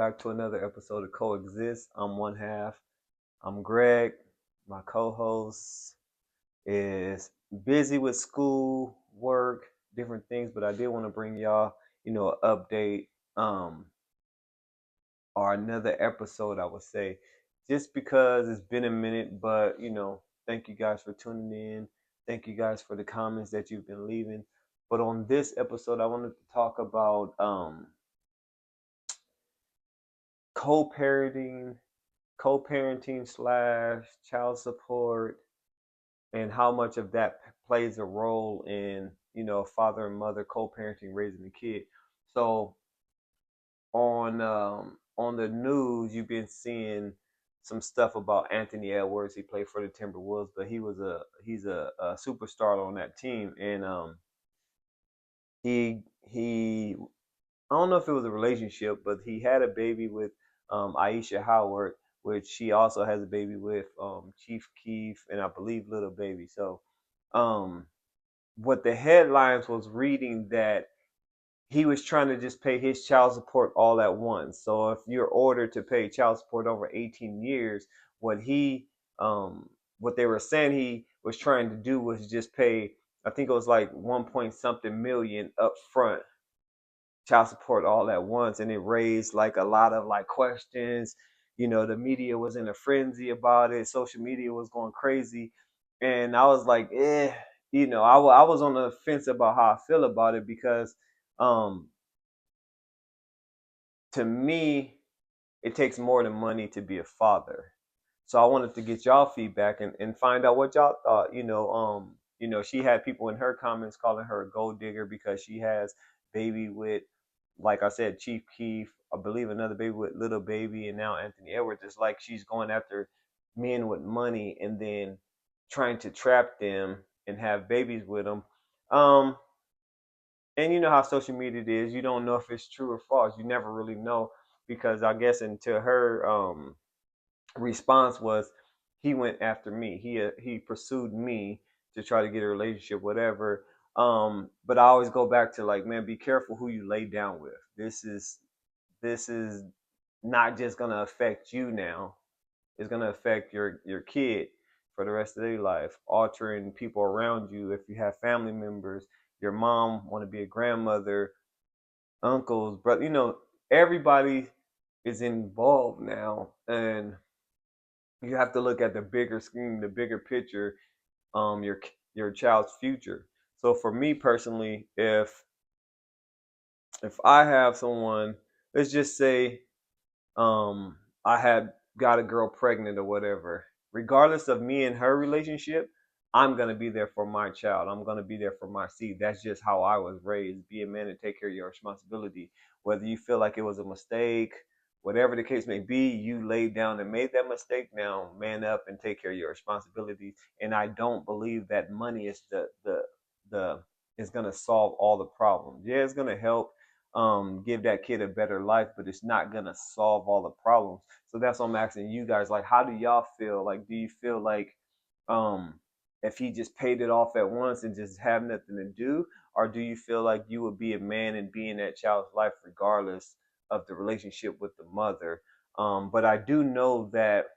back to another episode of Coexist. I'm one half. I'm Greg. My co-host is busy with school, work, different things, but I did want to bring y'all, an update, or another episode, I would say, just because it's been a minute. But thank you guys for tuning in. Thank you guys for the comments that you've been leaving. But on this episode, I wanted to talk about co-parenting co-parenting slash child support and how much of that plays a role in father and mother co-parenting raising the kid. So on the news you've been seeing some stuff about Anthony Edwards. He played for the Timberwolves, but he's a superstar on that team. And he I don't know if it was a relationship, but he had a baby with Aisha Howard, which she also has a baby with Chief Keef and I believe Little Baby. So, um, what the headlines was reading that he was trying to just pay his child support all at once. So if you're ordered to pay child support over 18 years, what he what they were saying he was trying to do was just pay, I think it was like 1 point something million up front child support all at once, and it raised like a lot of like questions. The media was in a frenzy about it, social media was going crazy, and I was like, I was on the fence about how I feel about it because um to me it takes more than money to be a father. So I wanted to get y'all feedback and find out what y'all thought. She had people in her comments calling her a gold digger because she has baby with, like I said, Chief Keef, I believe another baby with Little Baby, and now Anthony Edwards. It's like she's going after men with money and then trying to trap them and have babies with them. Um, and you know how social media is. You don't know if it's true or false. You never really know because I guess until her response was he went after me. He pursued me to try to get a relationship, whatever. But I always go back to like, man, be careful who you lay down with. This is not just gonna affect you now. It's gonna affect your kid for the rest of their life, altering people around you. If you have family members, your mom want to be a grandmother, uncles, brother, everybody is involved now, and you have to look at the bigger scheme, the bigger picture, your child's future. So for me personally, if I have someone, let's just say I had got a girl pregnant or whatever, regardless of me and her relationship, I'm gonna be there for my child. I'm gonna be there for my seed. That's just how I was raised. Be a man and take care of your responsibility. Whether you feel like it was a mistake, whatever the case may be, you laid down and made that mistake. Now man up and take care of your responsibilities. And I don't believe that money is the is gonna solve all the problems. Yeah, it's gonna help give that kid a better life, but it's not gonna solve all the problems. So that's what I'm asking you guys. Like, how do y'all feel? Like, do you feel like um if he just paid it off at once and just have nothing to do, or do you feel like you would be a man and be in that child's life regardless of the relationship with the mother? But I do know that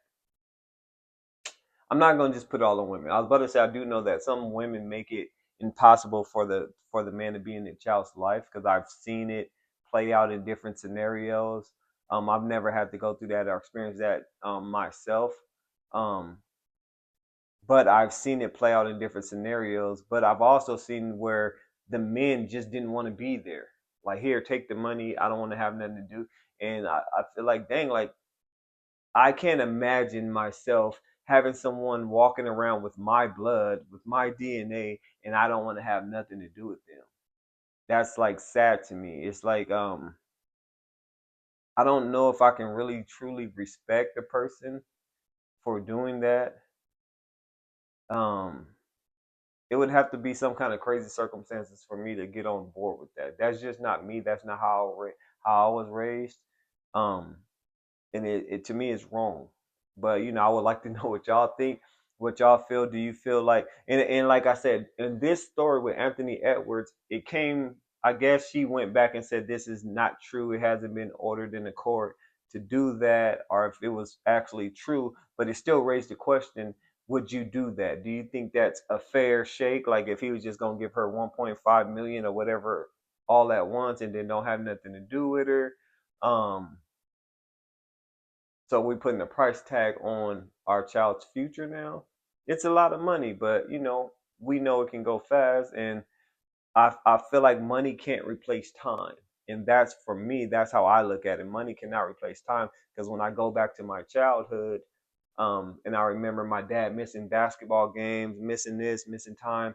I'm not gonna just put it all on women. I was about to say I do know that some women make it impossible for the man to be in the child's life because I've seen it play out in different scenarios. I've never had to go through that or experience that myself. Um, but I've seen it play out in different scenarios. But I've also seen where the men just didn't want to be there. Like, here, take the money. I don't want to have nothing to do. And I feel like, dang, like I can't imagine myself having someone walking around with my blood, with my DNA, and I don't want to have nothing to do with them. That's like sad to me. It's like I don't know if I can really truly respect a person for doing that. Um it would have to be some kind of crazy circumstances for me to get on board with that. That's just not me. That's not how I was raised. Um and it to me is wrong. But I would like to know what y'all think, what y'all feel. Do you feel like, and like I said, in this story with Anthony Edwards, it came. I guess she went back and said this is not true. It hasn't been ordered in the court. to do that, or if it was actually true. But it still raised the question: would you do that? Do you think that's a fair shake? Like if he was just gonna give her 1.5 million or whatever all at once, and then don't have nothing to do with her. Um, so we're putting a price tag on our child's future now. It's a lot of money, but we know it can go fast, and I feel like money can't replace time. And that's for me, that's how I look at it. Money cannot replace time because when I go back to my childhood, and I remember my dad missing basketball games, missing this, missing time,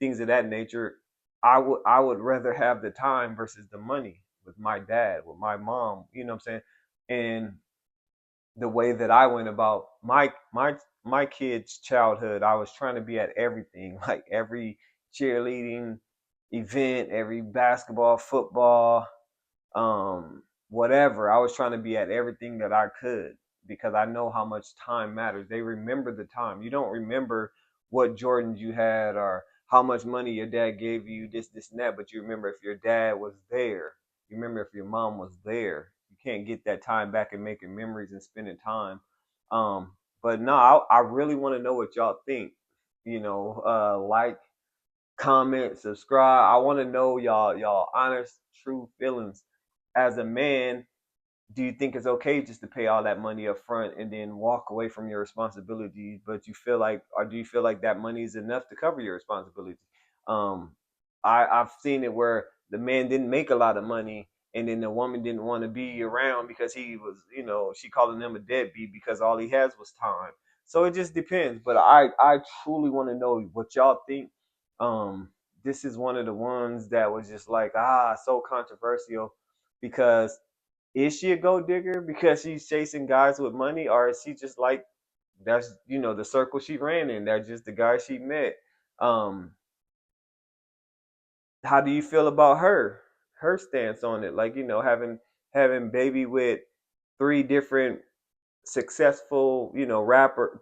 things of that nature. I would rather have the time versus the money with my dad, with my mom. You know what I'm saying? And the way that I went about my kids' childhood, I was trying to be at everything, like every cheerleading event, every basketball, football, whatever. I was trying to be at everything that I could because I know how much time matters. They remember the time. You don't remember what Jordans you had or how much money your dad gave you, this, and that, but you remember if your dad was there. You remember if your mom was there. You can't get that time back and making memories and spending time. But no, I really want to know what y'all think. Like, comment, subscribe. I want to know y'all honest, true feelings as a man. Do you think it's okay just to pay all that money up front and then walk away from your responsibilities, but you feel like, or do you feel like that money is enough to cover your responsibilities? um I've seen it where the man didn't make a lot of money, and then the woman didn't want to be around because he was, she calling him a deadbeat because all he has was time. So it just depends, but I truly want to know what y'all think. This is one of the ones that was just like, so controversial, because is she a gold digger because she's chasing guys with money, or is she just like, that's the circle she ran in? That's just the guy she met. Um, how do you feel about her stance on it? Like, having baby with three different successful,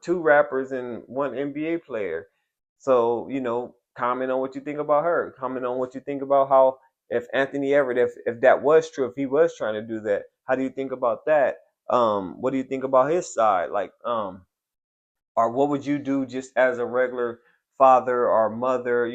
two rappers and one NBA player. So, comment on what you think about her. Comment on what you think about how, if Anthony Everett, if that was true, if he was trying to do that, how do you think about that? What do you think about his side? Like, or what would you do just as a regular father or mother?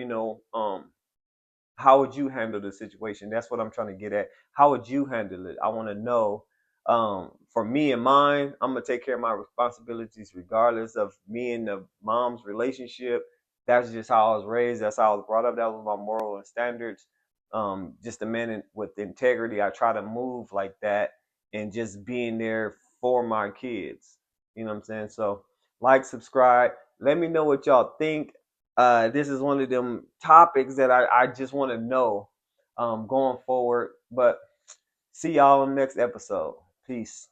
How would you handle the situation? That's what I'm trying to get at. How would you handle it? I want to know. For me and mine, I'm gonna take care of my responsibilities regardless of me and the mom's relationship. That's just how I was raised. That's how I was brought up. That was my moral and standards. Just a man with integrity. I try to move like that and just being there for my kids. You know what I'm saying? So, like, subscribe. Let me know what y'all think. This is one of them topics that I just want to know, going forward. But see y'all in the next episode. Peace.